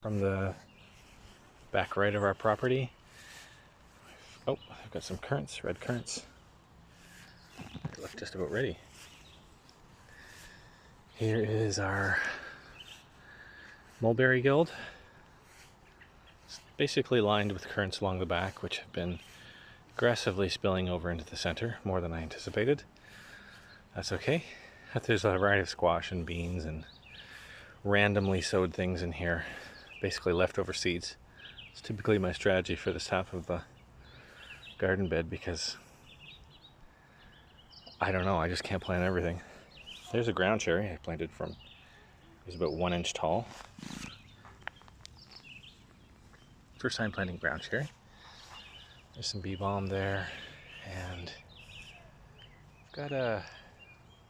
from the back right of our property. Oh, I've got some currants, red currants. They look just about ready. Here is our mulberry guild. It's basically lined with currants along the back, which have been aggressively spilling over into the center, more than I anticipated. That's okay. There's a variety of squash and beans and randomly sowed things in here, basically leftover seeds. It's typically my strategy for this half of the garden bed because I don't know, I just can't plant everything. There's a ground cherry I planted from, it was about 1 inch tall. First time planting ground cherry. There's some bee balm there, and I've got a,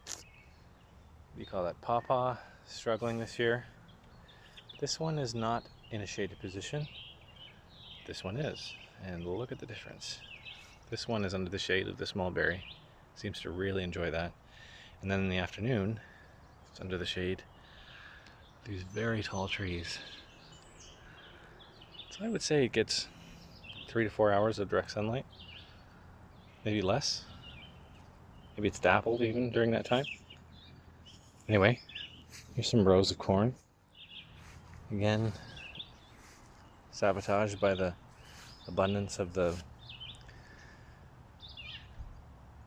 what do you call that, pawpaw struggling this year. This one is not in a shaded position. This one is, and look at the difference. This one is under the shade of this mulberry. Seems to really enjoy that. And then in the afternoon, it's under the shade of these very tall trees. So I would say it gets 3 to 4 hours of direct sunlight, maybe less. Maybe it's dappled even during that time. Anyway, here's some rows of corn. Again, sabotaged by the abundance of the,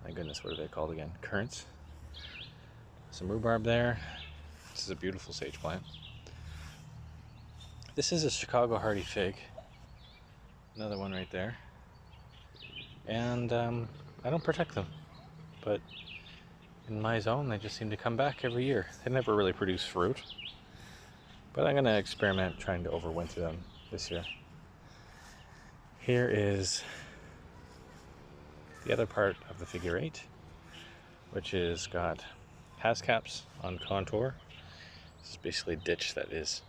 my goodness, what are they called again? Currants. Some rhubarb there. This is a beautiful sage plant. This is a Chicago hardy fig. Another one right there. And I don't protect them, but in my zone they just seem to come back every year. They never really produce fruit, but I'm going to experiment trying to overwinter them this year. Here is the other part of the figure 8, which is got hascaps on contour. This is basically a ditch that is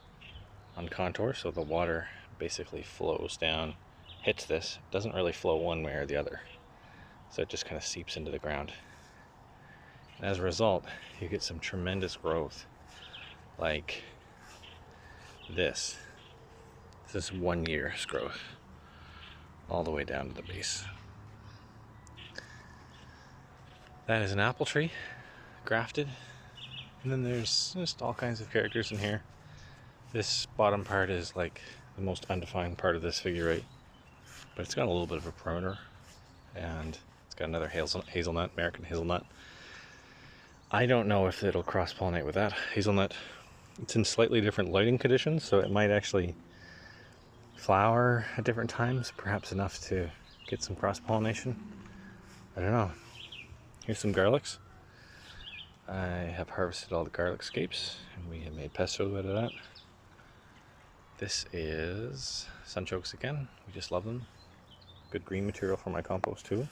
on contour, so the water basically flows down, hits this. It doesn't really flow one way or the other, so it just kind of seeps into the ground. And as a result, you get some tremendous growth like this. This is 1 year's growth all the way down to the base. That is an apple tree, grafted. And then there's just all kinds of characters in here. This bottom part is like the most undefined part of this figure 8, but it's got a little bit of a perimeter, and it's got another hazelnut, American hazelnut. I don't know if it'll cross-pollinate with that hazelnut. It's in slightly different lighting conditions, so it might actually flower at different times, perhaps enough to get some cross-pollination. I don't know. Here's some garlics. I have harvested all the garlic scapes, and we have made pesto out of that. This is sunchokes again. We just love them. Good green material for my compost too.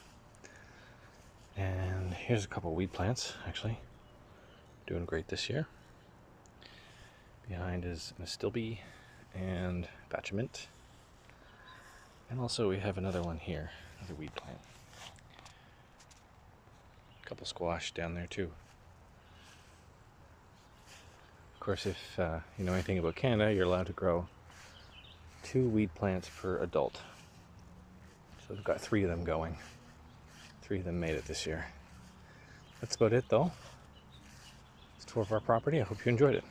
And here's a couple weed plants, actually. Doing great this year. Behind is nastilbe and batch of mint. And also we have another one here, another weed plant. A couple squash down there too. Of course, if you know anything about Canada, you're allowed to grow 2 weed plants per adult. So we've got 3 of them going. 3 of them made it this year. That's about it though. It's a tour of our property. I hope you enjoyed it.